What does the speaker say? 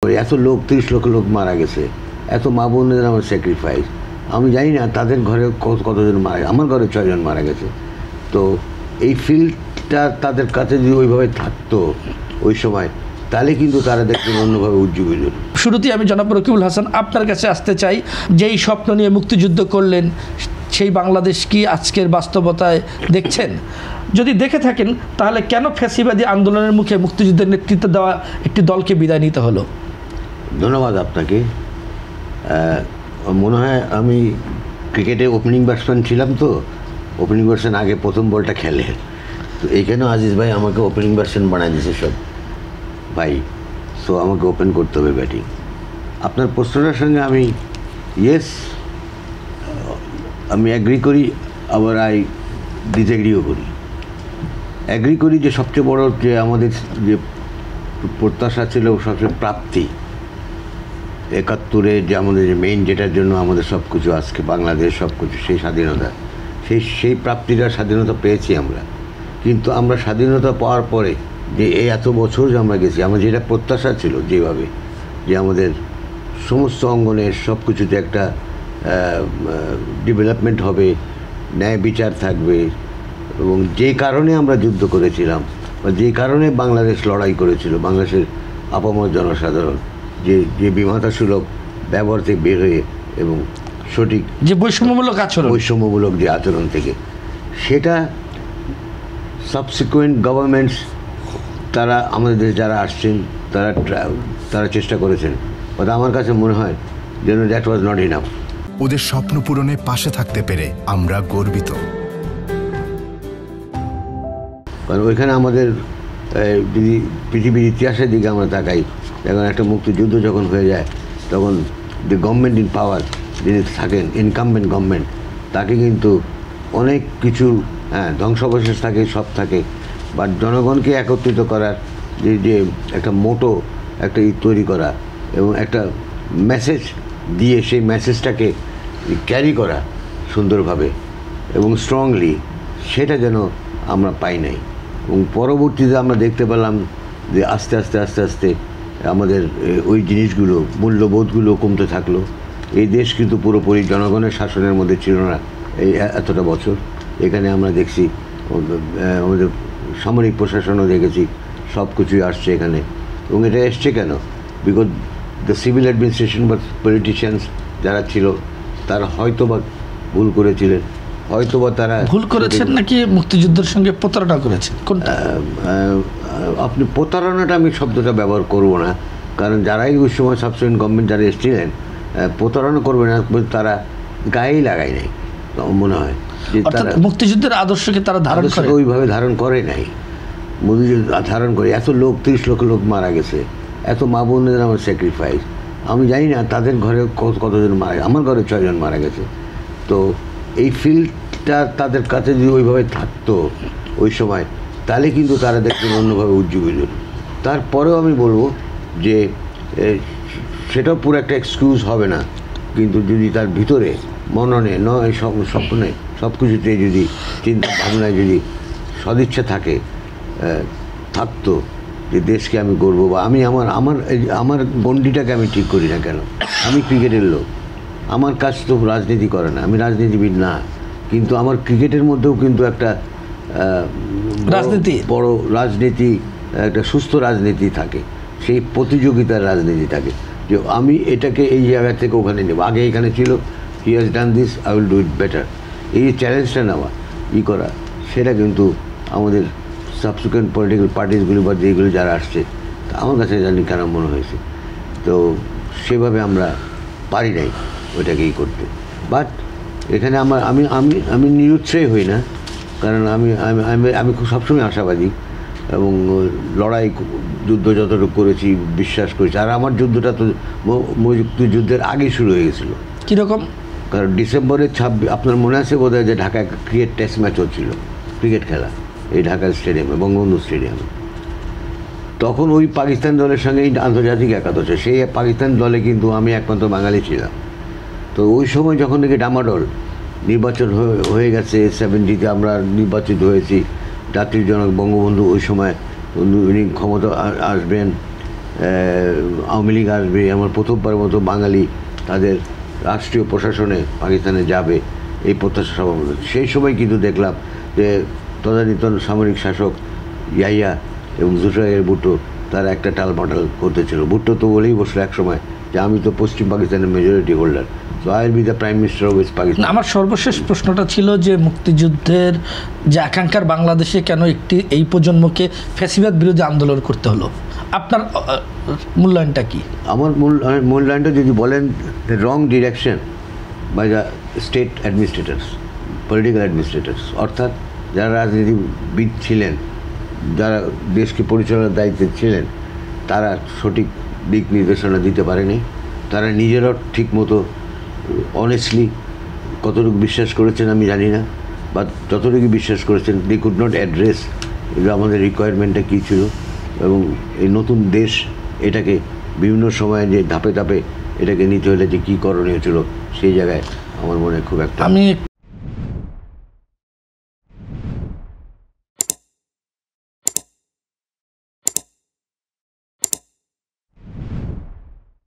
এত লোক 30 লক্ষ লোক মারা গেছে, এত মা বোনদের আমার স্যাক্রিফাইস, আমি জানি না তাদের ঘরে কতজন মারা গেছে। আমার ঘরে 6 জন মারা গেছে। তো এই ফিল্ডটা তাদের কাছে যদি ওইভাবে থাকতো ওই সময়, তাহলে কিন্তু তারা দেখবেন অন্যভাবে উজ্জীবিত। শুরুতেই আমি জনাব রকিবুল হাসান আপনার কাছে আসতে চাই, যেই স্বপ্ন নিয়ে মুক্তিযুদ্ধ করলেন সেই বাংলাদেশ কি আজকের বাস্তবতায় দেখছেন? যদি দেখে থাকেন তাহলে কেন ফ্যাসিবাদী আন্দোলনের মুখে মুক্তিযুদ্ধের নেতৃত্ব দেওয়া একটি দলকে বিদায় নিতে হলো? ধন্যবাদ আপনাকে। মনে হয় আমি ক্রিকেটে ওপেনিং ব্যাটসম্যান ছিলাম, তো ওপেনিং ব্যাটসম্যান আগে প্রথম বলটা খেলে, তো এইখানেও আজিজ ভাই আমাকে ওপেনিং ব্যাটসম্যান বানাই দিয়েছে সব ভাই। সো আমাকে ওপেন করতে হবে ব্যাটিং। আপনার প্রশ্নটার সঙ্গে আমি আমি অ্যাগ্রি করি, আবার ডিসএগ্রিও করি। অ্যাগ্রি করি যে সবচেয়ে বড় যে আমাদের যে প্রত্যাশা ছিল সবচেয়ে প্রাপ্তি 71-এ, যে আমাদের যে মেইন যেটার জন্য আমাদের সব কিছু আজকে বাংলাদেশ সব কিছু, সেই স্বাধীনতা, সেই প্রাপ্তিটা স্বাধীনতা পেয়েছি আমরা। কিন্তু আমরা স্বাধীনতা পাওয়ার পরে যে এই এত বছর যে আমরা গেছি, আমার যেটা প্রত্যাশা ছিল যেভাবে যে আমাদের সমস্ত অঙ্গনের সব কিছুতে একটা ডেভেলপমেন্ট হবে, ন্যায় বিচার থাকবে, এবং যে কারণে আমরা যুদ্ধ করেছিলাম বা যে কারণে বাংলাদেশ লড়াই করেছিল, বাংলাদেশের আপামর জনসাধারণ যে বিমাতা সুলভ ব্যবহার থেকে বের হয়ে এবং সঠিক যে বৈষম্যমূলক যে আচরণ থেকে, সেটা সাবসিকুয়েন্ট গভর্নমেন্টস তারা আমাদের দেশে যারা আসছেন তারা চেষ্টা করেছেন, বাট আমার কাছে মনে হয় যেন দ্যাট ওয়াজ নট ইনাফ। ওদের স্বপ্ন পূরণে পাশে থাকতে পেরে আমরা গর্বিত। কারণ ওইখানে আমাদের যদি পৃথিবীর ইতিহাসের দিকে আমরা তাকাই, যখন একটা মুক্তিযুদ্ধ যখন হয়ে যায়, তখন দি গভর্নমেন্ট ইন পাওয়ার যিনি থাকেন, ইনকামবেন্ট গভর্নমেন্ট, তাকে কিন্তু অনেক কিছু ধ্বংসাবশেষ থাকে, সব থাকে, বাট জনগণকে একত্রিত করার যে একটা মোটো একটা তৈরি করা এবং একটা মেসেজ দিয়ে সেই মেসেজটাকে ক্যারি করা সুন্দরভাবে এবং স্ট্রংলি, সেটা যেন আমরা পাই নাই। এবং পরবর্তীতে আমরা দেখতে পেলাম যে আস্তে আস্তে আমাদের ওই জিনিসগুলো, মূল্যবোধগুলো কমতে থাকলো। এই দেশ কিন্তু পুরোপুরি জনগণের শাসনের মধ্যে ছিল না এই এতটা বছর। এখানে আমরা দেখছি আমাদের সামরিক প্রশাসনও দেখেছি, সব কিছুই আসছে এখানে। এবং এটা এসছে কেন? বিকজ দ্য সিভিল অ্যাডমিনিস্ট্রেশন বা পলিটিশিয়ানস যারা ছিল তারা হয়তো বা ভুল করেছিলেন, হয়তোবা তারা ভুল করেছেন নাকি মুক্তিযুদ্ধের সঙ্গে প্রতারণা করেছেন। কোনটা? আপনি প্রতারণাটা আমি শব্দটা ব্যবহার করব না, কারণ যারাই ওই সময় সাবসিকুয়েন্ট গভর্নমেন্ট যারা এসেছিলেন প্রতারণা করবে না, তারা গায়েই লাগায় নাই। মনে হয় যে তারা মুক্তিযুদ্ধের আদর্শকে তারা ওইভাবে ধারণ করে নাই। মুক্তিযুদ্ধ ধারণ করে এত লোক 30 লক্ষ লোক মারা গেছে, এত মা বোনদের আমার স্যাক্রিফাইস, আমি জানি না তাদের ঘরে কতজন মারা গেছে। আমার ঘরে 6 জন মারা গেছে। তো এই ফিল্ডটা তাদের কাছে যদি ওইভাবে থাকতো ওই সময়, তাহলে কিন্তু তারা দেখবেন অন্যভাবে উজ্জীবিত। তারপরেও আমি বলবো যে সেটাও পুরো একটা এক্সকিউজ হবে না, কিন্তু যদি তার ভিতরে মননে নয় স্বপ্নে সব কিছুতে যদি চিন্তা ভাবনায় যদি সদিচ্ছা থাকতো যে দেশকে আমি গড়বো, বা আমি আমার গণ্ডিটাকে আমি ঠিক করি না কেন? আমি ক্রিকেটের লোক, আমার কাজ তো রাজনীতি করে না, আমি রাজনীতিবিদ না, কিন্তু আমার ক্রিকেটের মধ্যেও কিন্তু একটা বড় রাজনীতি, একটা সুস্থ রাজনীতি থাকে, সেই প্রতিযোগিতার রাজনীতি থাকে, যে আমি এটাকে এই জায়গা থেকে ওখানে নেব। আগে এখানে ছিল, he has done this, I will do it better. এই চ্যালেঞ্জটা নেওয়া করা, সেটা কিন্তু আমাদের সাবসিকুয়েন্ট পলিটিক্যাল পার্টিসগুলি বা যেগুলো যারা আসছে, আমার কাছে জানি কেন মনে হয়েছে। তো সেভাবে আমরা পারি নাই ওইটাকেই করতে। বাট এখানে আমি নিরুৎসাহী হই না, কারণ আমি খুব সবসময় আশাবাদী এবং যুদ্ধ যতটুকু করেছি বিশ্বাস করেছি। আর আমার যুদ্ধটা তো মুক্তিযুদ্ধের আগেই শুরু হয়ে গেছিলো। কীরকম? কারণ ডিসেম্বরের 26, আপনার মনে আছে বোধহয়, যে ঢাকায় ক্রিকেট টেস্ট ম্যাচ হচ্ছিল, ক্রিকেট খেলা এই ঢাকার স্টেডিয়ামে, বঙ্গবন্ধু স্টেডিয়ামে। তখন ওই পাকিস্তান দলের সঙ্গে আন্তর্জাতিক একাদশে, সেই পাকিস্তান দলে কিন্তু আমি একমাত্র বাঙালি ছিলাম। তো ওই সময় যখন থেকে ডামাডোল নির্বাচন হয়ে গেছে, 70-তে আমরা নির্বাচিত হয়েছি, জাতির জনক বঙ্গবন্ধু ওই সময় উনি ক্ষমতা আসবেন আওয়ামী লীগ আসবে, আমার প্রথমবারের মতো বাঙালি তাদের রাষ্ট্রীয় প্রশাসনে পাকিস্তানে যাবে, এই প্রত্যাশা সবার মধ্যে। সেই সময় কিন্তু দেখলাম যে তদানীতন সামরিক শাসক ইয়াহিয়া এবং জুলফিকার ভুট্টো তারা একটা টালমাটাল করতেছিল। ভুট্টো তো বলেই বসলো এক সময় যে আমি তো পশ্চিম পাকিস্তানের majority holder, so I will be the prime minister of West Pakistan. আমার সর্বশেষ প্রশ্নটা ছিল যে মুক্তিযুদ্ধের যে আকাঙ্ক্ষার বাংলাদেশে কেন এই প্রজন্মকে ফ্যাসিবাদ বিরোধী আন্দোলন করতে হলো, আপনার মূল্যায়নটা কি? আমার মূল্যায়নটা যদি বলেন, the wrong direction by the state administrators, political administrators, অর্থাৎ যারা রাজনীতিবিদ ছিলেন, যারা দেশকে পরিচালনার দায়িত্বে ছিলেন, তারা সঠিক দিক নির্দেশনা দিতে পারেনি। তারা নিজেরাও ঠিকমতো অনেস্টলি কতটুকু বিশ্বাস করেছেন আমি জানি না, বা যতটুকু বিশ্বাস করেছেন দি কুড নট অ্যাড্রেস আমাদের রিকোয়ারমেন্টটা কী ছিল, এবং এই নতুন দেশ এটাকে বিভিন্ন সময়ে যে ধাপে ধাপে এটাকে নিতে হলে যে কী করণীয় ছিল, সেই জায়গায় আমার মনে খুব একটা আমি একটু